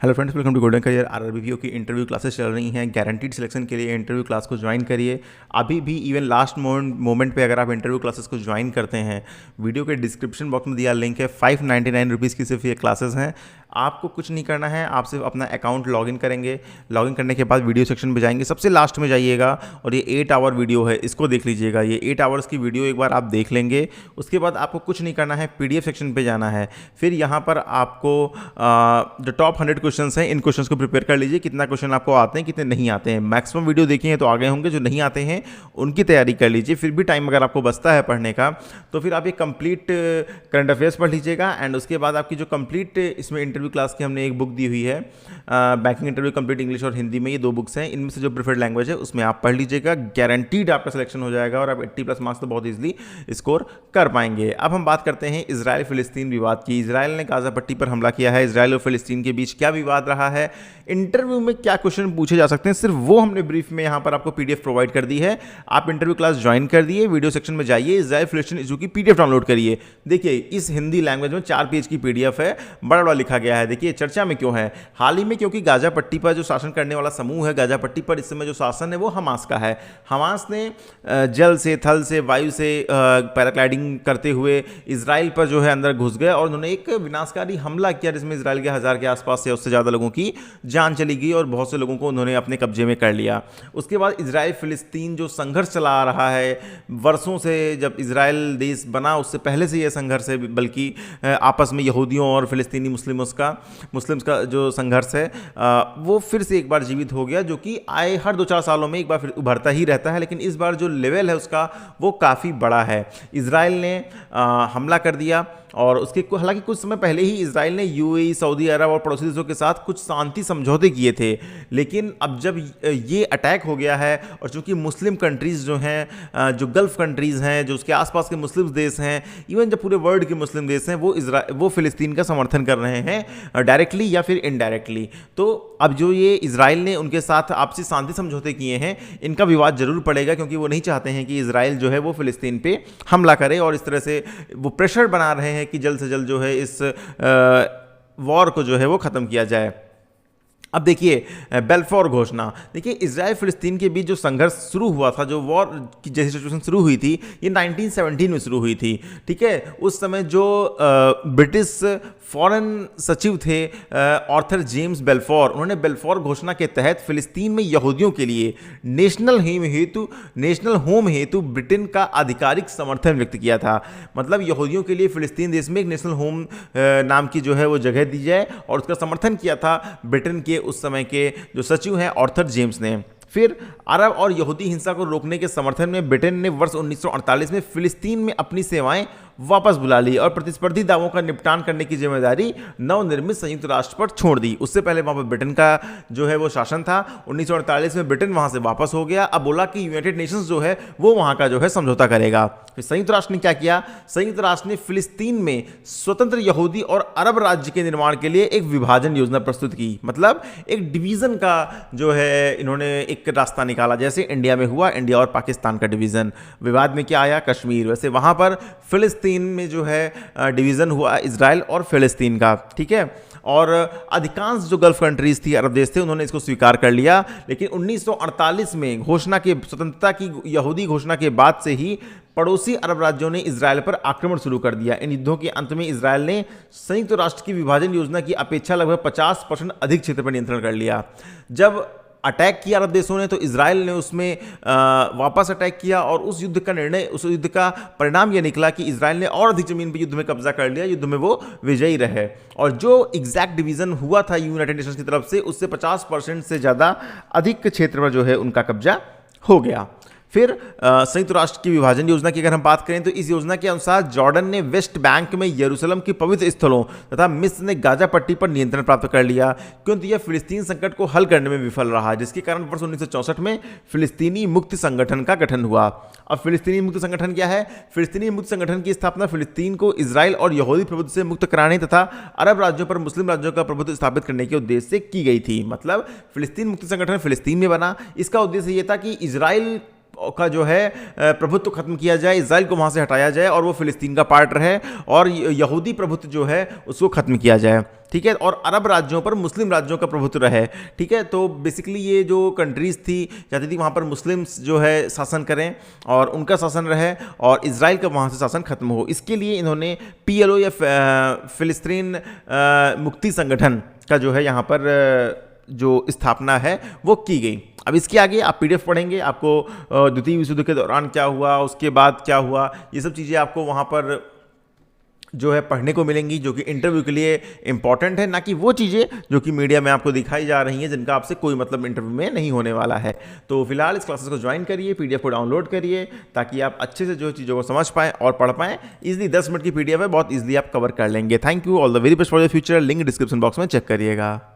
Hello friends, welcome to golden career. RRB PO की interview classes चल रही हैं। गारंटीड सिलेक्शन के लिए इंटरव्यू क्लास को ज्वाइन करिए। अभी भी इवन लास्ट मोमेंट पे अगर आप इंटरव्यू क्लासेस को ज्वाइन करते हैं, वीडियो के डिस्क्रिप्शन बॉक्स में दिया लिंक है। 599 रुपीज़ की सिर्फ ये क्लासेस हैं। आपको कुछ नहीं करना है, आप सिर्फ अपना अकाउंट लॉगिन करेंगे। लॉगिन करने के बाद वीडियो सेक्शन में जाएंगे, सबसे लास्ट में जाइएगा और ये 8 आवर वीडियो है, इसको देख लीजिएगा। ये 8 आवर्स की वीडियो एक बार आप देख लेंगे। उसके बाद आपको कुछ नहीं करना है, पीडीएफ सेक्शन पे जाना है। फिर यहाँ पर आपको जो टॉप 100 क्वेश्चंस हैं, इन क्वेश्चंस को प्रिपेयर कर लीजिए। कितना क्वेश्चन आपको आते हैं, कितने नहीं आते हैं। मैक्सिमम वीडियो देखे हैं तो आ गए होंगे, जो नहीं आते हैं उनकी तैयारी कर लीजिए। फिर भी टाइम अगर आपको बचता है पढ़ने का तो फिर आप ये कंप्लीट करंट अफेयर्स पढ़ लीजिएगा। एंड उसके बाद आपकी जो कंप्लीट इसमें इंटरव्यू क्लास की हमने एक बुक दी हुई है, बैंकिंग इंटरव्यू कंप्लीट इंग्लिश और हिंदी में। ये 2 बुक्स हैं, इनमें से जो प्रेफर्ड लैंग्वेज है उसमें आप पढ़ लीजिएगा। गारंटीड आपका सिलेक्शन हो जाएगा और आप 80+ मार्क्स तो बहुत ईजिली स्कोर कर पाएंगे। अब हम बात करते हैं इजराइल फिलिस्तीन विवाद की। इजराइल ने गाजा पट्टी पर हमला किया है। इजराइल और फिलिस्तीन के बीच क्या विवाद रहा है, इंटरव्यू में क्या क्वेश्चन पूछे जा सकते हैं, सिर्फ वो हमने ब्रीफ में यहाँ पर आपको पीडीएफ प्रोवाइड कर दी है। आप इंटरव्यू क्लास ज्वाइन कर दिए, वीडियो सेक्शन में जाइए, इजराइल फिलिस्तीन इशू की पीडीएफ डाउनलोड करिए। देखिए इस हिंदी लैंग्वेज में 4 पेज की पीडीएफ है, बड़ा बड़ा लिखा गया है। देखिए चर्चा में क्यों है, हाल ही में क्योंकि गाजा पट्टी पर जो शासन करने वाला समूह है, गाजा पट्टी पर इस समय जो शासन है वो हमास का है। हमास ने जल से, थल से, वायु से पैराग्लाइडिंग करते हुए इजराइल पर जो है अंदर घुस गए और उन्होंने एक विनाशकारी हमला किया जिसमें इजराइल के 1000 के आसपास से उससे ज़्यादा लोगों की जान चली गई और बहुत से लोगों को उन्होंने अपने कब्जे में कर लिया। उसके बाद इजराइल फिलिस्तीन जो संघर्ष चला आ रहा है वर्षों से, जब इजराइल देश बना उससे पहले से यह संघर्ष है, बल्कि आपस में यहूदियों और फिलिस्तीनी मुस्लिम्स का जो संघर्ष है वो फिर से एक बार जीवित हो गया, जो कि आए हर 2-4 सालों में एक बार फिर उभरता ही रहता है। लेकिन इस बार जो लेवल है उसका वो काफ़ी बड़ा है। इजराइल ने हमला कर दिया और उसके हालांकि कुछ समय पहले ही इजराइल ने यूएई, सऊदी अरब और पड़ोसी देशों के साथ कुछ शांति समझौते किए थे। लेकिन अब जब ये अटैक हो गया है और चूंकि मुस्लिम कंट्रीज़ जो हैं, जो गल्फ कंट्रीज़ हैं, जो उसके आसपास के मुस्लिम देश हैं, इवन जो पूरे वर्ल्ड के मुस्लिम देश हैं, वो फिलिस्तीन का समर्थन कर रहे हैं डायरेक्टली या फिर इनडायरेक्टली। तो अब जो ये इजराइल ने उनके साथ आपसी शांति समझौते किए हैं, इनका विवाद जरूर पड़ेगा, क्योंकि वो नहीं चाहते हैं कि इजराइल जो है वो फिलिस्तीन पे हमला करे और इस तरह से वो प्रेशर बना रहे हैं कि जल्द से जल्द जो है इस वॉर को जो है वो ख़त्म किया जाए। अब देखिए बेल्फोर घोषणा। देखिए इजराइल फिलिस्तीन के बीच जो संघर्ष शुरू हुआ था, जो वॉर की जैसी सिचुएशन शुरू हुई थी, ये 1917 में शुरू हुई थी। ठीक है, उस समय जो ब्रिटिश फॉरेन सचिव थे आर्थर जेम्स बेल्फोर, उन्होंने बेल्फोर घोषणा के तहत फिलिस्तीन में यहूदियों के लिए नेशनल होम हेतु ब्रिटेन का आधिकारिक समर्थन व्यक्त किया था। मतलब यहूदियों के लिए फिलिस्तीन देश में एक नेशनल होम नाम की जो है वो जगह दी जाए, और उसका समर्थन किया था ब्रिटेन के उस समय के जो सचिव हैं आर्थर जेम्स ने। फिर अरब और यहूदी हिंसा को रोकने के समर्थन में ब्रिटेन ने वर्ष 1948 में फिलिस्तीन में अपनी सेवाएं वापस बुला ली और प्रतिस्पर्धी दावों का निपटान करने की जिम्मेदारी नवनिर्मित संयुक्त राष्ट्र पर छोड़ दी। उससे पहले वहां पर ब्रिटेन का जो है वो शासन था। 1948 में ब्रिटेन वहां से वापस हो गया। अब बोला कि यूनाइटेड नेशंस जो है वो वहां का जो है समझौता करेगा। फिर संयुक्त राष्ट्र ने क्या किया, संयुक्त राष्ट्र ने फिलिस्तीन में स्वतंत्र यहूदी और अरब राज्य के निर्माण के लिए एक विभाजन योजना प्रस्तुत की। मतलब एक डिवीजन का जो है इन्होंने एक रास्ता निकाला, जैसे इंडिया में हुआ, इंडिया और पाकिस्तान का डिवीजन। विवाद में क्या आया, कश्मीर। वैसे वहां पर फिलिस्तीन में जो है डिवीजन हुआ इजराइल और फिलिस्तीन का। ठीक है, और अधिकांश जो गल्फ कंट्रीज थी, अरब देश थे, उन्होंने इसको स्वीकार कर लिया। लेकिन 1948 में घोषणा के स्वतंत्रता की यहूदी घोषणा के बाद से ही पड़ोसी अरब राज्यों ने इजराइल पर आक्रमण शुरू कर दिया। इन युद्धों के अंत में इजराइल ने संयुक्त राष्ट्र की विभाजन योजना की अपेक्षा लगभग 50% अधिक क्षेत्र पर नियंत्रण कर लिया। जब अटैक किया अरब देशों ने तो इजराइल ने उसमें वापस अटैक किया, और उस युद्ध का परिणाम यह निकला कि इजराइल ने और अधिक जमीन पर युद्ध में कब्जा कर लिया। युद्ध में वो विजयी रहे, और जो एग्जैक्ट डिवीजन हुआ था यूनाइटेड नेशंस की तरफ से, उससे 50% से ज़्यादा अधिक क्षेत्र पर जो है उनका कब्जा हो गया। फिर संयुक्त राष्ट्र की विभाजन योजना की अगर हम बात करें तो इस योजना के अनुसार जॉर्डन ने वेस्ट बैंक में यरूशलेम के पवित्र स्थलों तथा मिस्र ने गाजा पट्टी पर नियंत्रण प्राप्त कर लिया, क्योंकि यह फिलिस्तीन संकट को हल करने में विफल रहा, जिसके कारण वर्ष 1964 में फिलिस्तीनी मुक्ति संगठन का गठन हुआ। अब फिलिस्तीनी मुक्ति संगठन क्या है? फिलिस्तीनी मुक्ति संगठन की स्थापना फिलिस्तीन को इजराइल और यहूदी प्रभुत्व से मुक्त कराने तथा अरब राज्यों पर मुस्लिम राज्यों का प्रभुत्व स्थापित करने के उद्देश्य से की गई थी। मतलब फिलिस्तीन मुक्ति संगठन फिलिस्तीन में बना। इसका उद्देश्य यह था कि इजराइल का जो है प्रभुत्व खत्म किया जाए, इजराइल को वहाँ से हटाया जाए और वो फिलिस्तीन का पार्ट रहे, और यहूदी प्रभुत्व जो है उसको खत्म किया जाए, ठीक है, और अरब राज्यों पर मुस्लिम राज्यों का प्रभुत्व रहे, ठीक है। तो बेसिकली ये जो कंट्रीज़ थी चाहती थी वहाँ पर मुस्लिम्स जो है शासन करें और उनका शासन रहे और इजराइल का वहाँ से शासन खत्म हो। इसके लिए इन्होंने PLO या फिलिस्तीन मुक्ति संगठन का जो है यहाँ पर जो स्थापना है वो की गई। अब इसके आगे आप PDF पढ़ेंगे, आपको द्वितीय विश्व युद्ध के दौरान क्या हुआ, उसके बाद क्या हुआ, ये सब चीज़ें आपको वहाँ पर जो है पढ़ने को मिलेंगी, जो कि इंटरव्यू के लिए इंपॉर्टेंट है, ना कि वो चीज़ें जो कि मीडिया में आपको दिखाई जा रही हैं जिनका आपसे कोई मतलब इंटरव्यू में नहीं होने वाला है। तो फिलहाल इस क्लासेस को ज्वाइन करिए, PDF को डाउनलोड करिए ताकि आप अच्छे से जो चीज़ों को समझ पाएँ और पढ़ पाएँ। ईजिली 10 मिनट की PDF है, बहुत ईजिली आप कवर कर लेंगे। Thank you, all the very best for the future. Link description box में चेक करिएगा।